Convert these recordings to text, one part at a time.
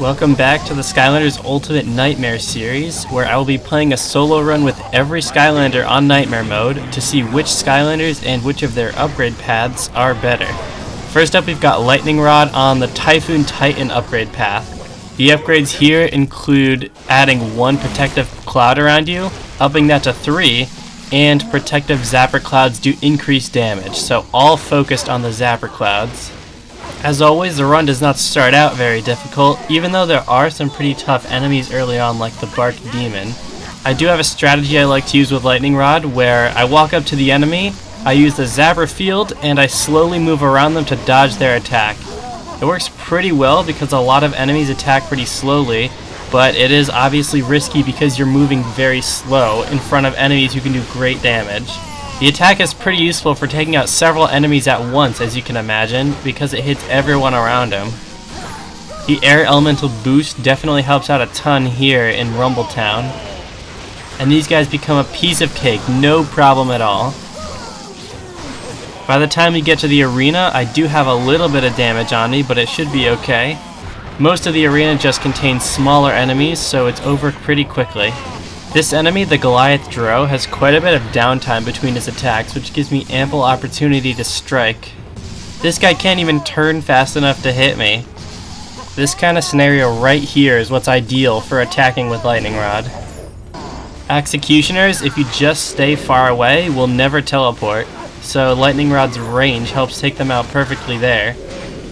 Welcome back to the Skylanders Ultimate Nightmare series, where I will be playing a solo run with every Skylander on Nightmare mode to see which Skylanders and which of their upgrade paths are better. First up, we've got Lightning Rod on the Typhoon Titan upgrade path. The upgrades here include adding 1 protective cloud around you, upping that to 3, and protective zapper clouds do increase damage, so all focused on the zapper clouds. As always, the run does not start out very difficult, even though there are some pretty tough enemies early on like the Bark Demon. I do have a strategy I like to use with Lightning Rod where I walk up to the enemy, I use the Zapper Field, and I slowly move around them to dodge their attack. It works pretty well because a lot of enemies attack pretty slowly, but it is obviously risky because you're moving very slow in front of enemies who can do great damage. The attack is pretty useful for taking out several enemies at once, as you can imagine, because it hits everyone around him. The Air Elemental boost definitely helps out a ton here in Rumbletown. And these guys become a piece of cake, no problem at all. By the time we get to the arena, I do have a little bit of damage on me, but it should be okay. Most of the arena just contains smaller enemies, so it's over pretty quickly. This enemy, the Goliath Drow, has quite a bit of downtime between his attacks, which gives me ample opportunity to strike. This guy can't even turn fast enough to hit me. This kind of scenario right here is what's ideal for attacking with Lightning Rod. Executioners, if you just stay far away, will never teleport, so Lightning Rod's range helps take them out perfectly there.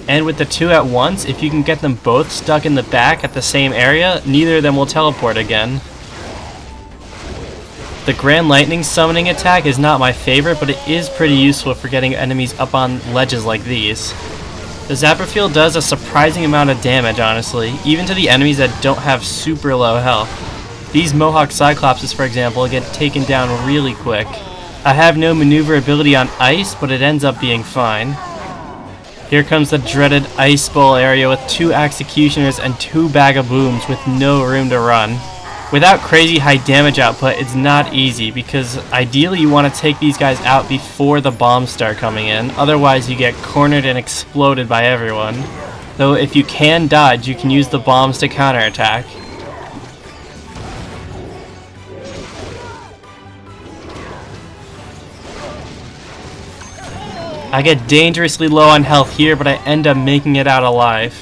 And with the 2 at once, if you can get them both stuck in the back at the same area, neither of them will teleport again. The Grand Lightning summoning attack is not my favorite, but it is pretty useful for getting enemies up on ledges like these. The Zapper Field does a surprising amount of damage, honestly, even to the enemies that don't have super low health. These Mohawk Cyclopses, for example, get taken down really quick. I have no maneuverability on ice, but it ends up being fine. Here comes the dreaded Ice Bowl area with 2 Executioners and 2 Bag of Booms with no room to run. Without crazy high damage output, it's not easy because ideally you want to take these guys out before the bombs start coming in, otherwise you get cornered and exploded by everyone. Though if you can dodge, you can use the bombs to counterattack. I get dangerously low on health here, but I end up making it out alive.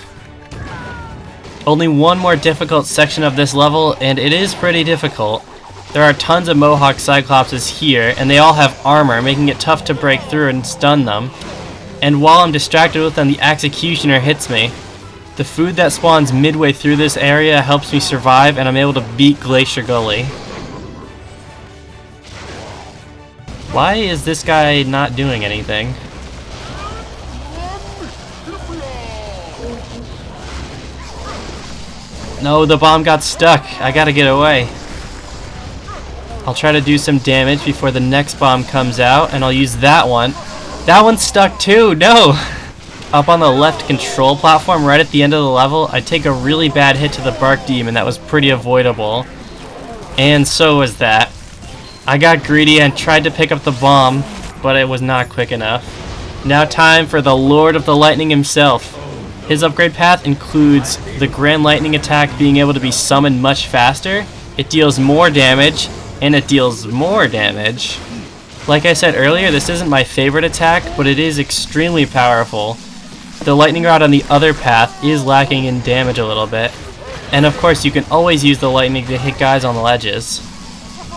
Only one more difficult section of this level, and it is pretty difficult. There are tons of Mohawk Cyclopses here, and they all have armor, making it tough to break through and stun them. And while I'm distracted with them, the Executioner hits me. The food that spawns midway through this area helps me survive, and I'm able to beat Glacier Gully. Why is this guy not doing anything? No, the bomb got stuck. I gotta get away. I'll try to do some damage before the next bomb comes out, and I'll use that one. That one's stuck too, no! Up on the left control platform right at the end of the level, I take a really bad hit to the Bark Demon that was pretty avoidable. And so was that. I got greedy and tried to pick up the bomb, but it was not quick enough. Now time for the Lord of the Lightning himself. His upgrade path includes the Grand Lightning attack being able to be summoned much faster, it deals more damage, and it deals more damage. Like I said earlier, this isn't my favorite attack, but it is extremely powerful. The Lightning Rod on the other path is lacking in damage a little bit, and of course you can always use the lightning to hit guys on the ledges.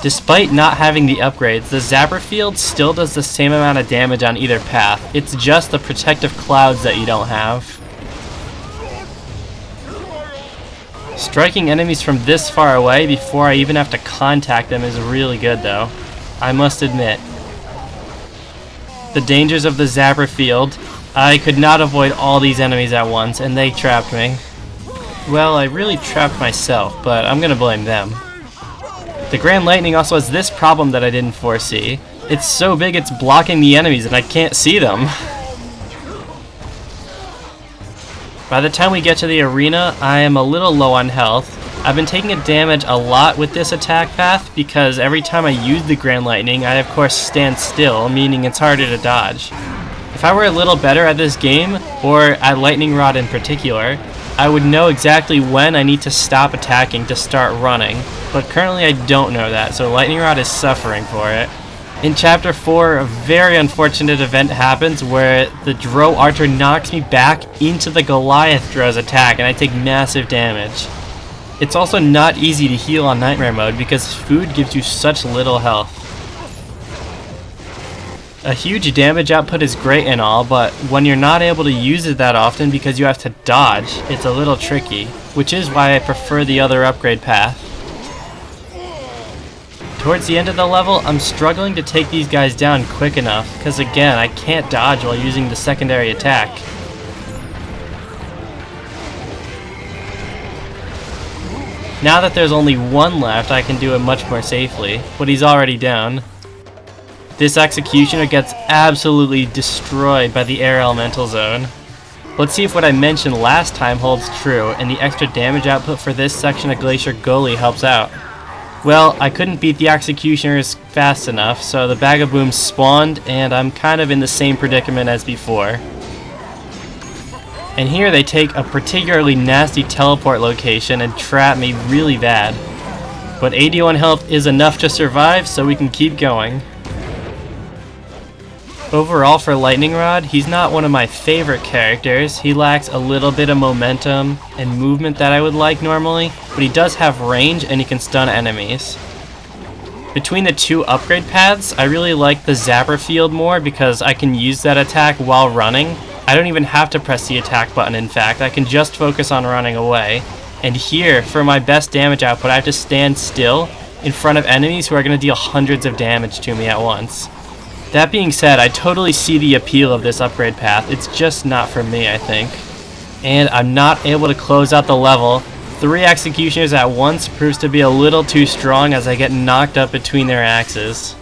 Despite not having the upgrades, the Zapper Field still does the same amount of damage on either path. It's just the protective clouds that you don't have. Striking enemies from this far away before I even have to contact them is really good though, I must admit. The dangers of the Zapper Field. I could not avoid all these enemies at once, and they trapped me. Well, I really trapped myself, but I'm gonna blame them. The Grand Lightning also has this problem that I didn't foresee. It's so big it's blocking the enemies and I can't see them. By the time we get to the arena, I am a little low on health. I've been taking damage a lot with this attack path because every time I use the Grand Lightning, I of course stand still, meaning it's harder to dodge. If I were a little better at this game, or at Lightning Rod in particular, I would know exactly when I need to stop attacking to start running, but currently I don't know that, so Lightning Rod is suffering for it. In Chapter 4, a very unfortunate event happens where the Drow Archer knocks me back into the Goliath Drow's attack and I take massive damage. It's also not easy to heal on Nightmare mode because food gives you such little health. A huge damage output is great and all, but when you're not able to use it that often because you have to dodge, it's a little tricky, which is why I prefer the other upgrade path. Towards the end of the level, I'm struggling to take these guys down quick enough, because again, I can't dodge while using the secondary attack. Now that there's only one left, I can do it much more safely, but he's already down. This Executioner gets absolutely destroyed by the Air Elemental Zone. Let's see if what I mentioned last time holds true, and the extra damage output for this section of Glacier Gully helps out. Well, I couldn't beat the Executioners fast enough, so the Bagabooms spawned, and I'm kind of in the same predicament as before. And here they take a particularly nasty teleport location and trap me really bad. But 81 health is enough to survive, so we can keep going. Overall for Lightning Rod, he's not one of my favorite characters. He lacks a little bit of momentum and movement that I would like normally, but he does have range and he can stun enemies. Between the two upgrade paths, I really like the Zapper Field more because I can use that attack while running. I don't even have to press the attack button, in fact, I can just focus on running away. And here, for my best damage output, I have to stand still in front of enemies who are going to deal hundreds of damage to me at once. That being said, I totally see the appeal of this upgrade path, it's just not for me, I think. And I'm not able to close out the level. 3 Executioners at once proves to be a little too strong as I get knocked up between their axes.